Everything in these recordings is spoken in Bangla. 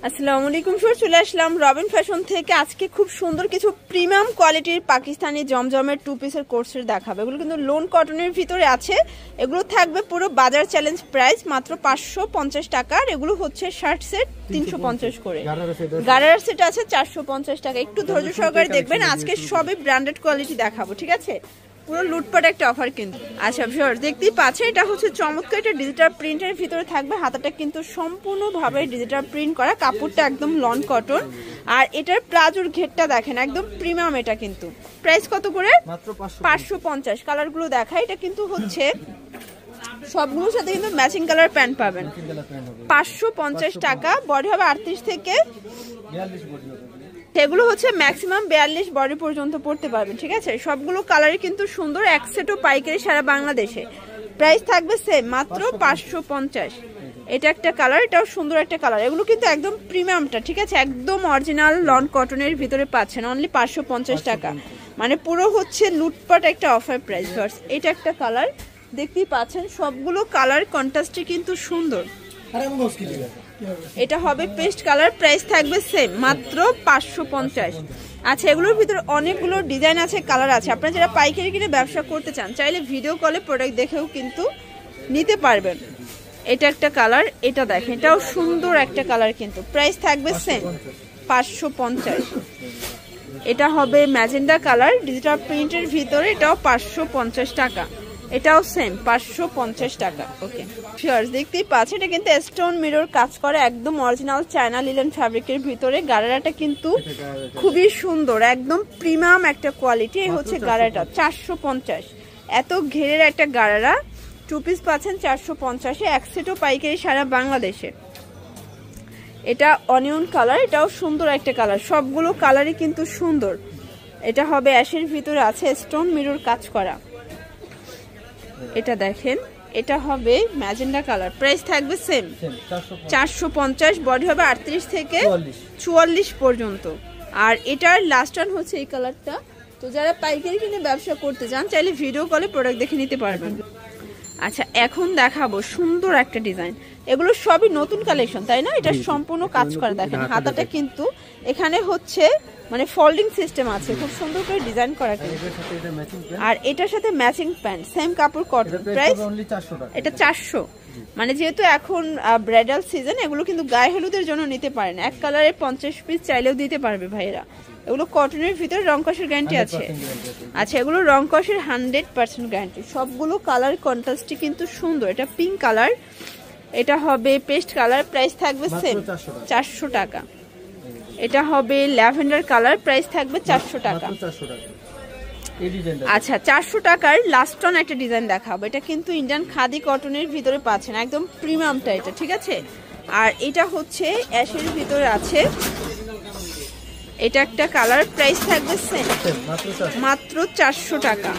আসসালামু আলাইকুম স্যার, চলে আসলাম রবিন ফ্যাশন থেকে। আজকে খুব সুন্দর কিছু প্রিমিয়াম কোয়ালিটির পাকিস্তানি জমজমের টু পিসের কোর্সের দেখাবো। এগুলো কিন্তু লোন কটনের ভিতরে আছে। এগুলো থাকবে পুরো বাজার চ্যালেঞ্জ প্রাইস মাত্র 550 টাকার। এগুলো হচ্ছে শার্ট সেট 350 করে, গারারা সেট আছে 450 টাকা। একটু ধৈর্য সহকারে দেখবেন, আজকে সবই ব্র্যান্ডেড কোয়ালিটি দেখাবো, ঠিক আছে? পুরো লুটপাট একটা অফার কিন্তু। আচ্ছা ভিউয়ার্স, দেখতেই পাচ্ছেন এটা হচ্ছে চমৎকার একটা ডিজিটাল প্রিন্টের ভিতরে থাকবে। হাতাটা কিন্তু সম্পূর্ণভাবে ডিজিটাল প্রিন্ট করা, কাপড়টা একদম লন কটন। আর এটার প্লাজোর ঘেরটা দেখেন একদম প্রিমিয়াম। এটা কিন্তু প্রাইস কত করে? মাত্র 550। কালারগুলো দেখায়, এটা কিন্তু হচ্ছে সবগুলোর সাথে কিন্তু ম্যাচিং কালার প্যান্ট পাবেন। 550 টাকা। বডি হবে 38 থেকে 42 বডি হবে। এগুলো হচ্ছে ম্যাক্সিমাম 42 বডি পর্যন্ত পড়তে পারবেন, ঠিক আছে? সবগুলো কালারই কিন্তু সুন্দর। এক সেটও পাইকারি সারা বাংলাদেশে। প্রাইস থাকবে সেম, মাত্র 550। এটা একটা কালার, এটাও সুন্দর একটা কালার। এগুলো কিন্তু একদম প্রিমিয়ামটা, ঠিক আছে? একদম অরিজিনাল লন কটনের ভিতরে পাচ্ছেন অনলি 550 টাকা। মানে পুরো হচ্ছে লুটপাট একটা অফার প্রাইস। এটা একটা কালার, দেখতেই পাচ্ছেন সবগুলো কালার কন্ট্রাস্টে কিন্তু সুন্দর। এটা হবে পেস্ট কালার, প্রাইস থাকবে সেম, মাত্র 550। আচ্ছা, এগুলোর ভিতরে অনেকগুলো ডিজাইন আছে, কালার আছে। আপনারা যারা পাইকারি কিনে ব্যবসা করতে চান, চাইলে ভিডিও কলে প্রোডাক্ট দেখেও কিন্তু নিতে পারবেন। এটা একটা কালার, এটা দেখেন, এটাও সুন্দর একটা কালার কিন্তু। প্রাইস থাকবে সেম, 550। এটা হবে ম্যাজেন্ডা কালার, ডিজিটাল প্রিন্টের ভিতরে, এটাও 550 টাকা। এটাও সেম 550 টাকা। ওকে ভিউয়ার্স, দেখতেই পাচ্ছেন এটা কিন্তু স্টোন মিরর কাজ করে, একদম অরিজিনাল চায়না লিলেন ফ্যাব্রিকের ভিতরে। গারারাটা কিন্তু খুবই সুন্দর, একদম প্রিমিয়াম একটা কোয়ালিটি। এই হচ্ছে গারারাটা 450। এত ঘেরের একটা গারারা টু পিস পাচ্ছেন 450-এ। এক সেটও পাইকারি সারা বাংলাদেশে। এটা অনিয়ন কালার, এটাও সুন্দর একটা কালার। সবগুলো কালারই কিন্তু সুন্দর। এটা হবে অ্যাশের ভিতরে আছে স্টোন মিরর কাজ করা। এটা দেখেন, এটা হবে ম্যাজেন্ডা কালার। প্রাইস থাকবে সেম, 450। বডি হবে 38 থেকে 44 পর্যন্ত। আর এটার লাস্ট ওয়ান হচ্ছে এই কালারটা। তো যারা পাইকারি কিনে ব্যবসা করতে চান, চাইলে ভিডিও কলে প্রোডাক্ট দেখে নিতে পারবেন। আচ্ছা, এখন দেখাবো সুন্দর একটা ডিজাইন। এগুলো সবই নতুন কালেকশন, তাই না? এটা সম্পূর্ণ কাজ করা। দেখেন হাতাটা কিন্তু এখানে হচ্ছে মানে ফোল্ডিং সিস্টেম আছে, খুব সুন্দর করে ডিজাইন করা। আর এটার সাথে ম্যাচিং প্যান্ট, সেম কাপড়, কটন। প্রাইস এটা 400। মানে যেহেতু এখন ব্রাইডাল সিজন, এগুলো কিন্তু গায়ে হলুদের জন্য নিতে পারেন। এক কালারে 50 পিস চাইলেও দিতে পারবে ভাইয়েরা। এগুলো কটনের ভিতরে, রং কষের গ্যারান্টি আছে। আচ্ছা, এগুলো রং কষের 100% গ্যারান্টি। সবগুলো কালার কন্ট্রাস্টই কিন্তু সুন্দর। এটা পিঙ্ক কালার, এটা হবে পেস্ট কালার। প্রাইস থাকবে সেম, 400 টাকা। এটা হবে ল্যাভেন্ডার কালার, প্রাইস থাকবে 400 টাকা। আচ্ছা, 400 টাকার লাস্ট অন একটা ডিজাইন দেখাবো। এটা কিন্তু ইন্ডিয়ান খাদি কটনের ভিতরে পাচ্ছেন, একদম প্রিমিয়ামটা এটা, ঠিক আছে? আর এটা হচ্ছে অ্যাশের ভিতরে আছে। এটা একটা কালার, প্রাইস থাকবে সেম, মাত্র 400 টাকা।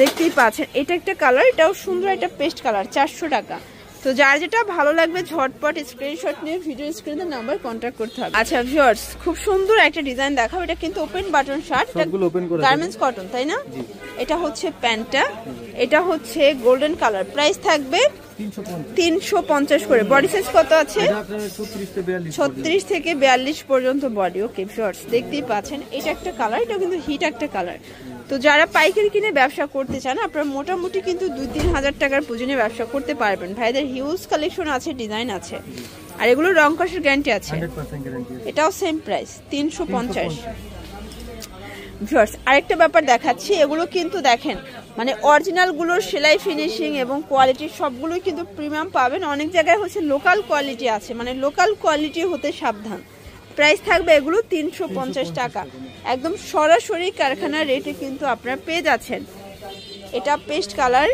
দেখতেই পাচ্ছেন এটা একটা কালার, এটাও সুন্দর একটা পেস্ট কালার, 400 টাকা। তো যার যেটা ভালো লাগবে ঝটপট স্ক্রিনশট নিয়ে ভিডিও স্ক্রিনের নাম্বার কন্ট্যাক্ট করতে হবে। আচ্ছা ভিউয়ার্স, খুব সুন্দর একটা ডিজাইন দেখাও। এটা কিন্তু open button shirt, garments cotton, তাই না? এটা হচ্ছে প্যান্টটা, এটা হচ্ছে গোল্ডেন কালার। প্রাইস থাকবে 350 করে। বডি সাইজ কত আছে? 36 থেকে 42 পর্যন্ত বডি। ওকে ভিউয়ার্স, দেখতেই পাচ্ছেন এটা একটা কালার, এটা কিন্তু হিট একটা কালার। তো যারা পাইকারি কিনে ব্যবসা করতে চান, আপনারা মোটামুটি কিন্তু 2-3 হাজার টাকার পুঁজি ব্যবসা করতে পারবেন। ভাইদের হিউজ কালেকশন আছে, ডিজাইন আছে। আর এগুলো রং কষের গ্যারান্টি আছে। এটাও সেম প্রাইস, 350। ভিউয়ার্স, আরেকটা ব্যাপার দেখাচ্ছি। এগুলো কিন্তু দেখেন মানে অরিজিনাল গুলোর সেলাই ফিনিশিং এবং কোয়ালিটি সবগুলোই কিন্তু প্রিমিয়াম পাবেন। অনেক জায়গায় হচ্ছে লোকাল কোয়ালিটি আছে, মানে লোকাল কোয়ালিটি হতে সাবধান। প্রাইস থাকবে এগুলো 350 টাকা। একদম সরাসরি কারখানার রেটে কিন্তু আপনারা পেয়ে যাচ্ছেন। এটা পেস্ট কালার,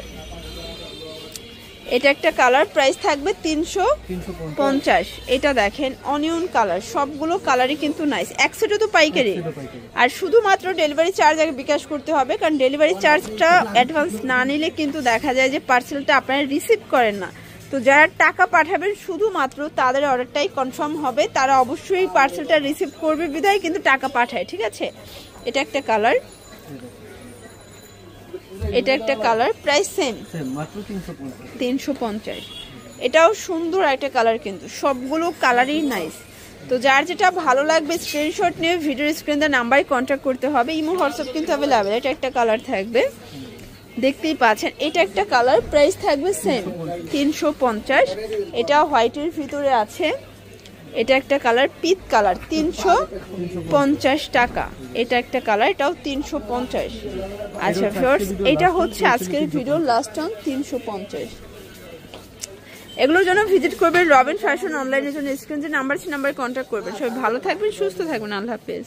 এটা একটা কালার। প্রাইস থাকবে 350। এটা দেখেন অনিয়ন কালার। সবগুলো কালারই কিন্তু নাইস। এক সেটও তো পাইকারি। আর শুধুমাত্র ডেলিভারি চার্জ আগে বিকাশ করতে হবে, কারণ ডেলিভারি চার্জটা অ্যাডভান্স না নিলে কিন্তু দেখা যায় যে পার্সেলটা আপনারা রিসিভ করেন না। তো যারা টাকা পাঠাবেন শুধুমাত্র তাদের অর্ডারটাই কনফার্ম হবে, তারা অবশ্যই পার্সেলটা রিসিভ করবে বিধায় কিন্তু টাকা পাঠায়, ঠিক আছে? এটা একটা কালার, এটা একটা কালার। প্রাইস সেম, মাত্র 350। এটাও সুন্দর একটা কালার, কিন্তু সবগুলো কালারই নাইস। তো যার যেটা ভালো লাগবে স্ক্রিনশট নিয়ে ভিডিওর স্ক্রিনে নাম্বারে কন্ট্যাক্ট করতে হবে। ইমো হোয়াটসঅ্যাপ কিন্তু অ্যাভেলেবেল। এটা একটা কালার থাকবে, দেখতেই পাচ্ছেন। এটা একটা কালার, প্রাইস থাকবে সেম 350। এটা হোয়াইটের ভিতরে আছে। এটা একটা কালার পিচ কালার, 350 টাকা। এটা একটা কালার, এটাও 350। আচ্ছা ভিউয়ার্স, এটা হচ্ছে আজকের ভিডিওর লাস্ট অন 350। এগুলোর জন্য ভিজিট করবেন রবিন ফ্যাশন অনলাইনের জন্য স্ক্রিনে যে নাম্বার আছে নাম্বারে কন্ট্যাক্ট করবেন। সবাই ভালো থাকবেন, সুস্থ থাকবেন, আল্লাহ হাফেজ।